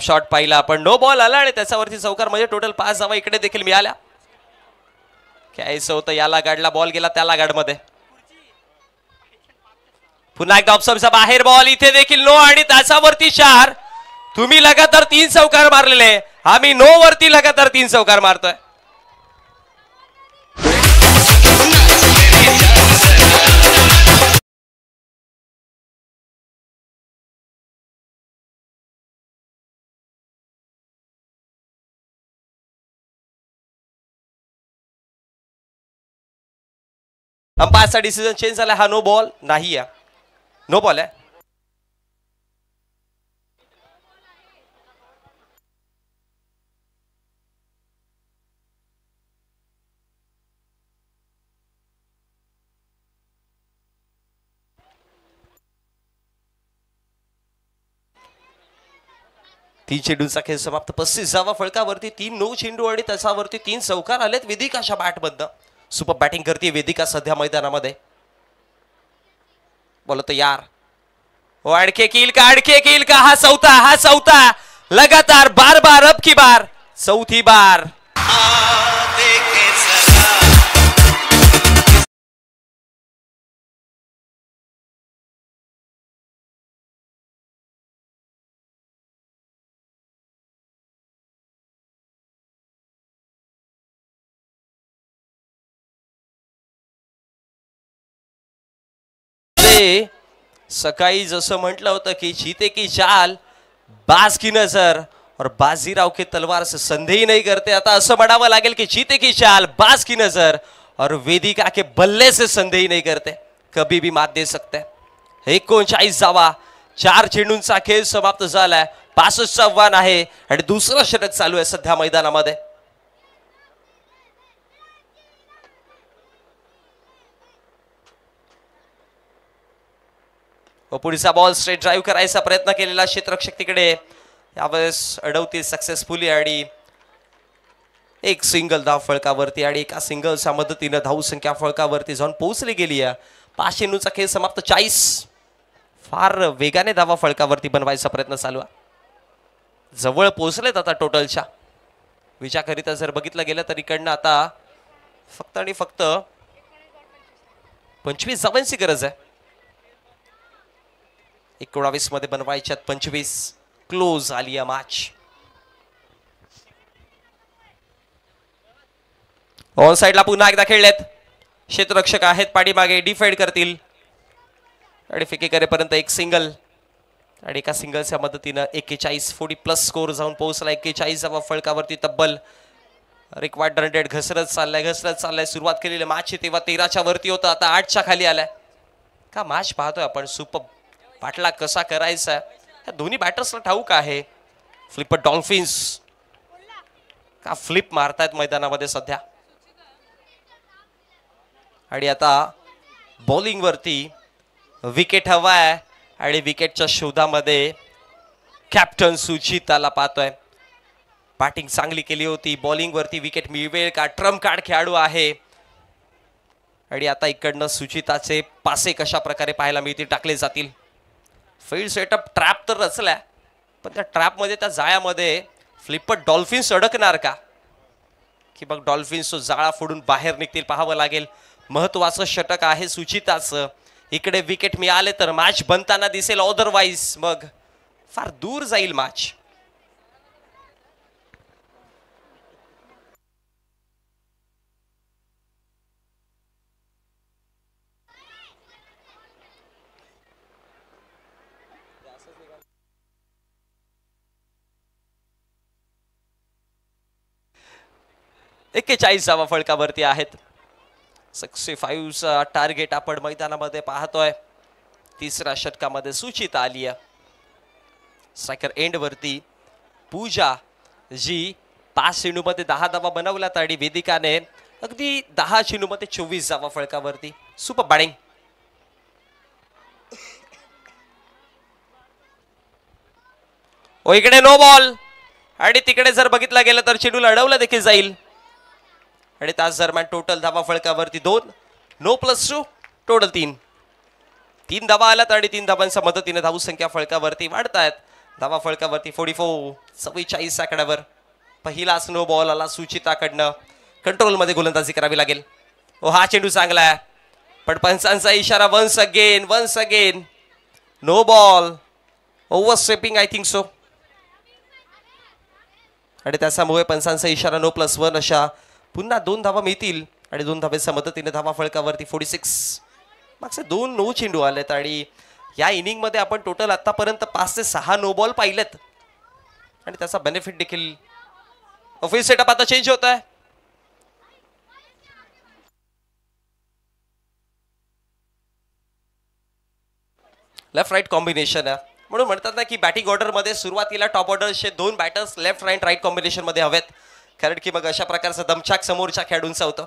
शॉट पाहिला आपण. नो बॉल आला आणि त्याच्यावरती चौकार म्हणजे टोटल 5 धावा इकडे देखील मिळाल्या. घ्यायचं होतं याला गाडला. बॉल गेला त्याला गाडमध्ये. पुन्हा एकदा ऑप्शनचा बाहेर बॉल. इथे देखील नो आणि त्याच्यावरती 4. तुम्ही लगातार 3 चौकार मारलेले. आम्ही नो वरती लगातार 3 चौकार मारतोय. अंपायरचा डिसिजन चेंज झाला. हा नो बॉल नाही आहे. नो बॉल आहे. तीन चेंडूंचा खेळ समाप्त. 35वा फळकावरती 3 नो चेंडू आणि त्याच्यावरती 3 चौकार आलेत वेदिकाच्या बॅटमधनं. सुपर बॅटिंग करते वेदिका सध्या मैदानामध्ये. बोलो तयार. अडके किल का. हा चौथा लगातार बार अब की बार चौथी बार. सकाळी जसं म्हटलं होतं की जीते की चाल बाज की नजर और बाजीराव की तलवार से संदेह नहीं करते. आता असं म्हणावं लागेल की जीते की चाल बाज की नजर और वेदिका के बल्ले से संदेह नहीं करते. कभी भी मात दे सकते. 39 धावा. 4 चेंडूंचा खेळ समाप्त झालाय. 65 आव्हान आहे आणि दुसरं षटक चालू आहे सध्या मैदानामध्ये. पुढचा बॉल स्ट्रेट ड्राईव्ह करायचा प्रयत्न केलेला क्षेत्ररक्षक तिकडे यावेळेस अडवतील सक्सेसफुली आणि एक सिंगल धाव फळकावरती आणि एका सिंगलच्या मदतीने धावसंख्या फळकावरती जाऊन पोहोचली गेली आहे. 5 चेंडूंचा खेळ समाप्त. 40 फार वेगाने धावा फळकावरती बनवायचा प्रयत्न चालू आहे. जवळ पोहोचलेत आता टोटलच्या विचारकरिता जर बघितलं गेलं तर इकडनं आता फक्त आणि फक्त 25 धावांची गरज आहे. 19 मध्ये बनवायच्यात 25. क्लोज आली आहे मॅच. ऑन साइडला पुन्हा एकदा खेळलेत. क्षेत्ररक्षक आहेत पाठीमागे. डिफेंड करतील आणि फेकी करेपर्यंत एक सिंगल आणि एका सिंगलच्या मदतीनं 41-40+ स्कोर जाऊन पोहोचला. 41वा फळकावरती तब्बल रिक्वायर्ड रन रेट घसरत चाललाय. सुरुवात केलेली मॅच तेव्हा 13च्या वरती होतं. आता 8च्या खाली आलाय. का मॅच पाहतोय आपण. सुपर पाटला कसा करायचा या दोन्ही बॅटर्सला ठाऊक आहे. फ्लिपर डॉल्फिन्स का फ्लिप मारतायत मैदानामध्ये सध्या. आणि आता बॉलिंग वरती विकेट हवाय आणि विकेटच्या शोधामध्ये कॅप्टन सुचिताला पाहतोय. बॅटिंग चांगली केली होती. बॉलिंग वरती विकेट मिळवेल का. ट्रम्प कार्ड खेळाडू आहे आणि आता इकडनं सुचिताचे पासे कशा प्रकारे पाहायला मिळतील. टाकले जातील. फील्ड सेटअप ट्रॅप तर रचलाय पण त्या ट्रॅप मध्ये त्या जाळ्यामध्ये फ्लिपर डॉल्फिन्स अडकणार का की मग डॉल्फिन्स जाळा फोडून बाहेर निघतील पाहावं लागेल. महत्वाचं षटक आहे सुचिताचं. इकडे विकेट मिळाले तर मॅच बनताना दिसेल, अदरवाईज मग फार दूर जाईल मॅच. धावा फळकावरती आहेत. 65 टार्गेट आपण मैदानामध्ये पाहतोय. तिसऱ्या षटकामध्ये सुचिता आली आहे. स्ट्रायकर एंड वरती पूजा जी 5 चेंडूमध्ये 10 धावा बनवल्यात आणि वेदिकाने अगदी 10 चेंडूमध्ये 24 धावा फळकावरती. Super batting. इकडे नो बॉल आणि तिकडे जर बघितलं गेलं तर चेंडूला अडवलं देखील जाईल. आणि त्याच दरम्यान टोटल धावा फळकावरती 2, नो +2, टोटल 3 धावा आल्यात आणि 3 धावांच्या मदतीने धावसंख्या फळकावरती वाढतायत. धावा फळकावरती 44 आकड्यावर पहिलाच नो बॉल आला सुचिताकडनं. कंट्रोल मध्ये गोलंदाजी करावी लागेल. हा चेंडू चांगला आहे पण पंचांचा इशारा once again no ball. Over stepping I think so. आणि त्याच्यामुळे पंचांचा इशारा नो +1 अशा पुन्हा 2 धावा मिळतील आणि 2 धावेच्या मदतीने धावा फळकावरती 46. मागचे 2 नो चेंडू आलेत आणि या इनिंग मध्ये आपण टोटल आतापर्यंत 5 ते 6 नो बॉल पाहिलेत आणि त्याचा बेनिफिट देखील. ऑफिस सेटअप आता चेंज होत आहे. लेफ्ट राईट कॉम्बिनेशन आहे म्हणून म्हणतात ना की बॅटिंग ऑर्डर मध्ये सुरुवातीला टॉप ऑर्डरचे 2 batters left right right combination मध्ये हवेत, कारण की मग अशा प्रकारचा दमछाक समोरच्या खेळाडूंचा होतं.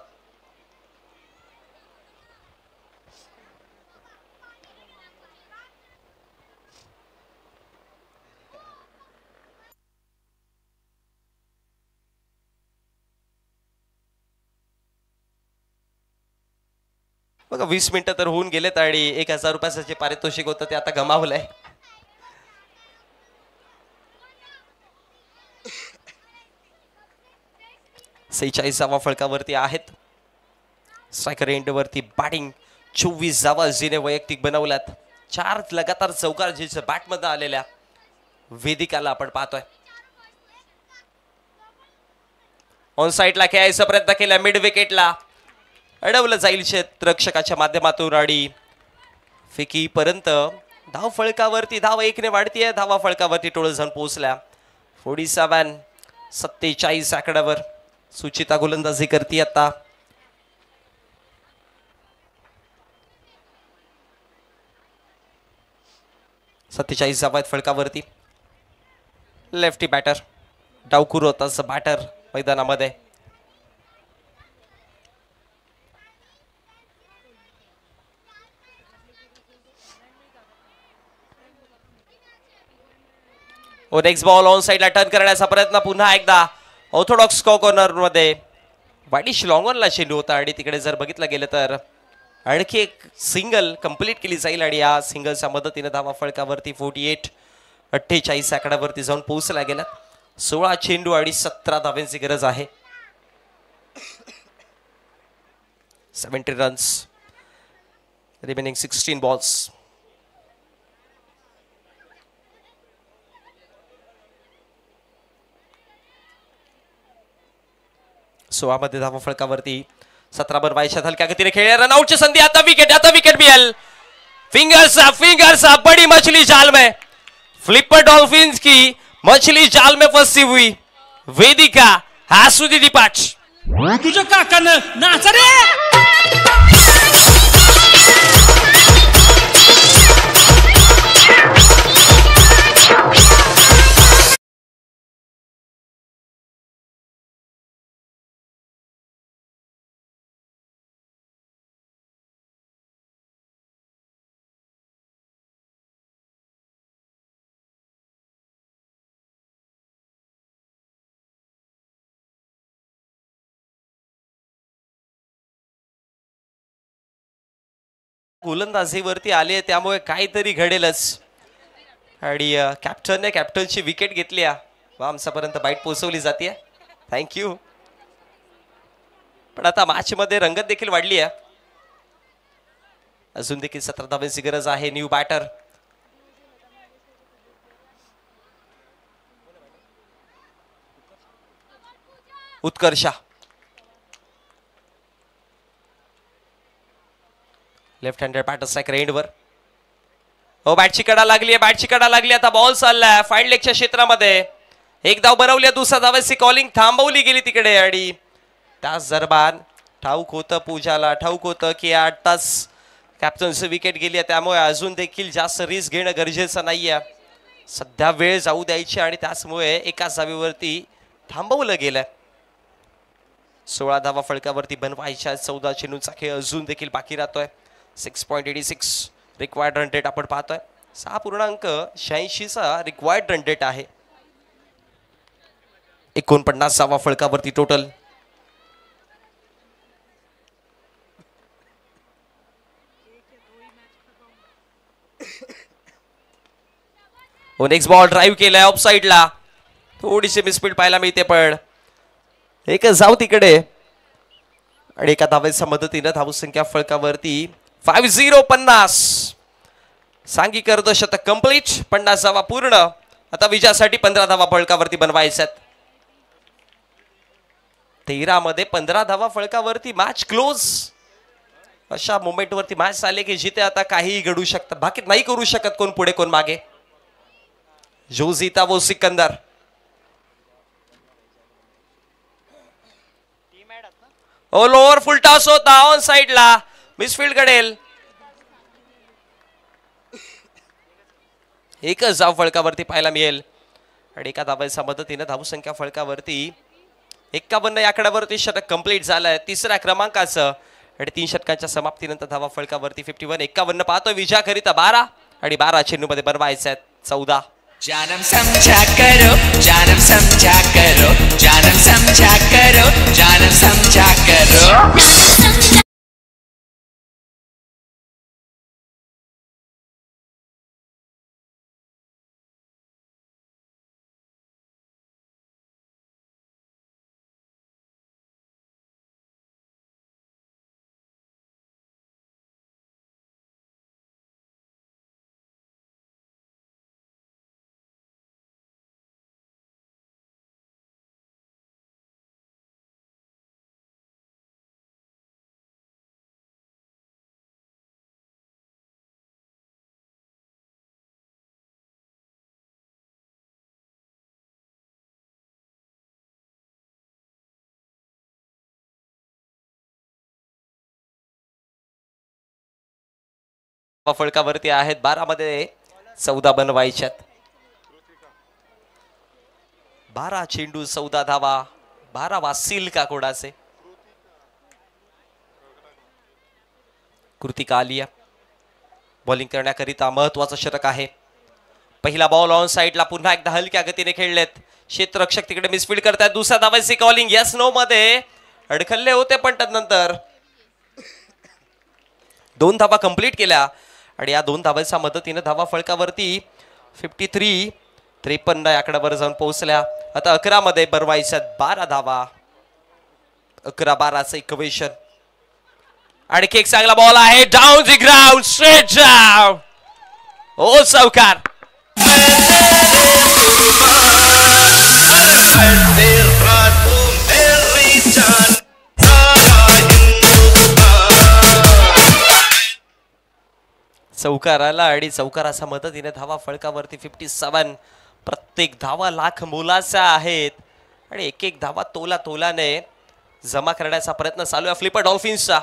बघा 20 मिनिटं तर होऊन गेलेत आणि 1000 रुपयाचं जे पारितोषिक होतं ते आता गमावलंय. धावा फळकावरती आहेत. स्ट्रायकर एंड वरती बॅटिंग 24 धावा जिने वैयक्तिक बनवल्यात. 4 लगातार चौकार जिच्या बॅटमध्ये आलेल्या वेदिकाला आपण पाहतोय. ऑन साइडला खेळायचा प्रयत्न केला, मिड विकेटला अडवलं जाईल क्षेत्ररक्षकाच्या माध्यमातून आणि फेकी पर्यंत धाव फळकावरती धाव 1 ने वाढतीये. धावा फळकावरती टोळ जाऊन पोहोचल्या. 47 आकड्यावर सुचिता गोलंदाजी करते आता. धावा आहेत फळकावरती. लेफ्टी बॅटर डावखुर होता बॅटर मैदानामध्ये. नेक्स्ट बॉल ऑन साइडला टर्न करण्याचा प्रयत्न पुन्हा एकदा ऑर्थोडॉक्स कॉर्नर मध्ये. वाईडिश लॉंग ऑनला चेंडू होता आणि तिकडे जर बघितलं गेलं तर आणखी एक सिंगल कंप्लीट केली जाईल आणि या सिंगलच्या मदतीने धावा फळकावरती 48 आकड्यावरती जाऊन पोहोचला गेला. 16 चेंडू आणि 17 धाव्यांची गरज आहे. 70 रन्स रिमेनिंग 16 बॉल्स. मध्ये धावा फळकावरती 17 वर वायशात हलक्या गतीने खेळल्या. रनआउटची संधी. आता विकेट मिळेल. फिंगर्स बड़ी मछली जाल में. फ्लिपर डॉल्फिन्स की मछली जाल में फंसी हुई वेदिका has to depart.
तुझ्या काकानं नाचा रे.
गोलंदाजीवरती आले त्यामुळे काहीतरी घडेलच आणि कॅप्टनने कॅप्टनची विकेट घेतली. आमच्यापर्यंत बाईट पोहोचवली जाते. थँक्यू. पण आता मॅच मध्ये रंगत देखील वाढली आहे. अजून देखील 17 धावांची गरज आहे. New batter Utkarsha, left handed batter striker एंडवर. हो बॅटची कडा लागली आहे, बॅटची कडा लागली. आता बॉल चाललाय फाईन लेगच्या क्षेत्रामध्ये. एक धाव बनवली, दुसऱ्या धावाची कॉलिंग थांबवली गेली तिकडे. आणि त्याच दरम्यान ठाऊक होतं पूजाला, ठाऊक होतं की 8 तास कॅप्टनचं विकेट गेली आहे, त्यामुळे अजून देखील जास्त रिस्क घेणं गरजेचं नाहीये. सध्या वेळ जाऊ द्यायची आणि त्याचमुळे एकाच धावेवरती थांबवलं गेलंय. 16 धावा फळकावरती बनवायच्या. 14 चेंडूंचा खेळ अजून देखील बाकी राहतोय. 6.86 रिक्वायर्ड रन रेट आपण पाहतोय. 6.86चा रिक्वायर्ड रन रेट आहे. 49 धावा फळकावरती टोटल. नेक्स्ट बॉल ड्राईव्ह केलाय ऑफ साइडला. थोडीशी मिसफील्ड पाहायला मिळते, पण एकच धाव तिकडे आणि एका धावेच्या मदतीनं धावसंख्या फळकावरती 50. सांघिक अर्धशतक कंप्लीट. 50 धावा पूर्ण. आता विजयासाठी 15 धावा फळकावरती बनवायच्यात. 13 मध्ये 15 धावा फळकावरती मॅच क्लोज. अशा मोमेंट वरती मॅच आले की जिथे आता काहीही घडू शकतं. बाकी नाही करू शकत कोण पुढे कोण मागे. जोझिता वो सिकंदर. ओ लोअर फुल टॉस होता ऑन साइडला, मिसफील्ड घडेल. एकच धाव फळकावरती पाहायला मिळेल आणि एका धावाच्या मदतीने धावसंख्या फळकावरती 51 या आकड्यावरती षटक कंप्लीट झालंय. 3ऱ्या क्रमांकाचं आणि 3 षटकांच्या समाप्तीनंतर धावा फळकावरती 51. 51 पाहतोय विजयाकरिता 12 आणि 12 चेंडू मध्ये बनवायचे आहेत 14.
जानम समझा करो, जानम समझा करो, जानम समझा करो, जानम समझा करो.
फळकावरती आहेत 12 मध्ये 14 बनवायच्यात. 12 चेंडू 14 धावा. 12 वासील का कोणाचे. कृतिका आलिया बॉलिंग करण्याकरिता महत्वाचं षटक आहे. पहिला बॉल ऑन साइडला. पुन्हा एकदा हलक्या गतीने खेळलेत. क्षेत्ररक्षक तिकडे मिसफील्ड करतात. दुसऱ्या धावाची कॉलिंग यस नो मध्ये अडखल्ले होते, पण त्यानंतर 2 धावा कंप्लीट केल्या आणि या 2 धावांच्या मदतीने धावा फळकावरती 53 या आकड्यावर जाऊन पोहोचल्या. आता 11 मध्ये बनवायच्या 12 धावा. 11-12चं इक्वेशन. आणि एक चांगला बॉल आहे down the ground straight down. ओ चौकार. चौकार आला आणि चौकाराच्या मदतीने धावा फळकावरती 57. प्रत्येक धावा लाख मोलाच्या आहेत आणि एक धावा तोलाने जमा करण्याचा प्रयत्न चालू आहे फ्लिपर डॉल्फिन्सचा.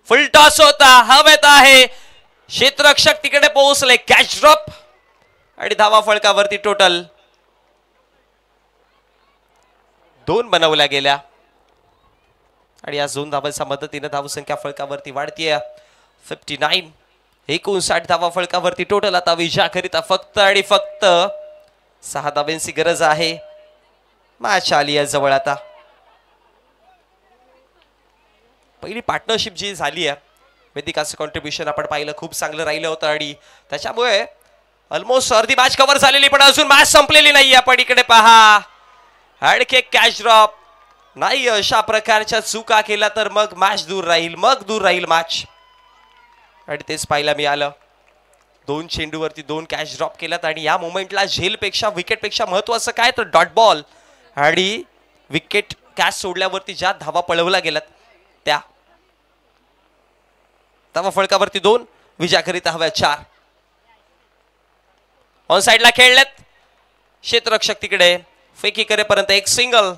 फुल टॉस होता, हवेत आहे. क्षेत्ररक्षक तिकडे पोहोचले. कॅच ड्रॉप आणि धावा फळकावरती टोटल 2 बनवल्या गेल्या आणि या 2 धावांच्या मदतीने धावसंख्या फळकावरती वाढतीये 59. 59 धावा फळकावरती टोटल. आता विजयाकरिता फक्त आणि फक्त 6 धावांची गरज आहे. मॅच आली आहे जवळ. आता पहिली पार्टनरशिप जी झाली आहे, वेदिकाचं कॉन्ट्रीब्युशन आपण पाहिलं खूप चांगलं राहिलं होतं आणि त्याच्यामुळे ऑलमोस्ट अर्धी मॅच कव्हर झालेली, पण अजून मॅच संपलेली नाही. आपण इकडे पहा, आणखी एक कॅच ड्रॉप नाही. अशा प्रकारच्या चुका केल्या तर मग मॅच दूर राहील, मॅच. आणि तेच पाहायला मिळालं. 2 चेंडूवरती 2 कॅच ड्रॉप केल्यात आणि या मोमेंटला झेलपेक्षा विकेटपेक्षा महत्वाचं काय तर डॉट बॉल आणि विकेट कॅच सोडल्यावरती ज्या धावा पळवल्या गेल्यात त्या. धावा फळकावरती 2, विजयाकरिता हव्या 4. ऑन साइडला खेळलेत. क्षेत्ररक्षक तिकडे फेकी करेपर्यंत एक सिंगल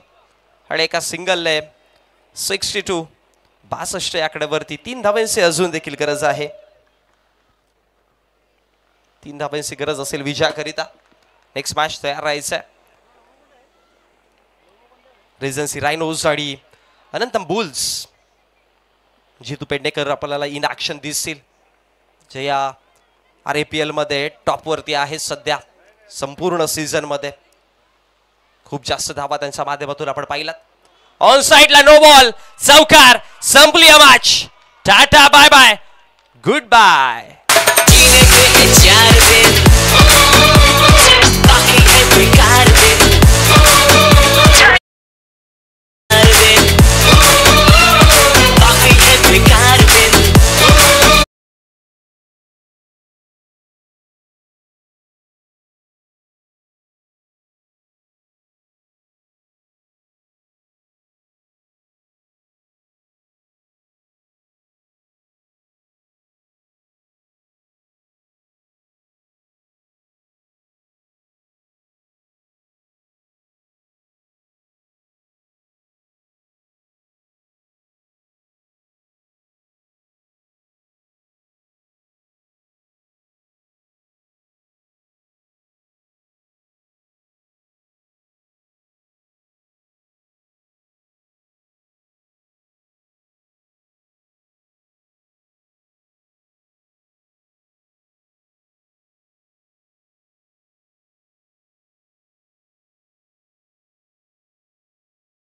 आणि एका सिंगलने 62 आकड्यावरती 3 धावांची अजून देखील गरज आहे. 3 धावांची गरज असेल विजयाकरिता. नेक्स्ट मॅच तयार राहायचं आहे. रेजन्सी रायनोज आणि अनंतम बुल्स. जितू पेडणेकर आपल्याला इन ॲक्शन दिसतील जे या RAPL मध्ये टॉपवरती आहे सध्या. संपूर्ण सीझन मध्ये खूप जास्त धावा त्यांच्या माध्यमातून आपण पाहिलात. ऑन साइडला नो बॉल, चौकार. संपली match. Tata bye bye, goodbye.
4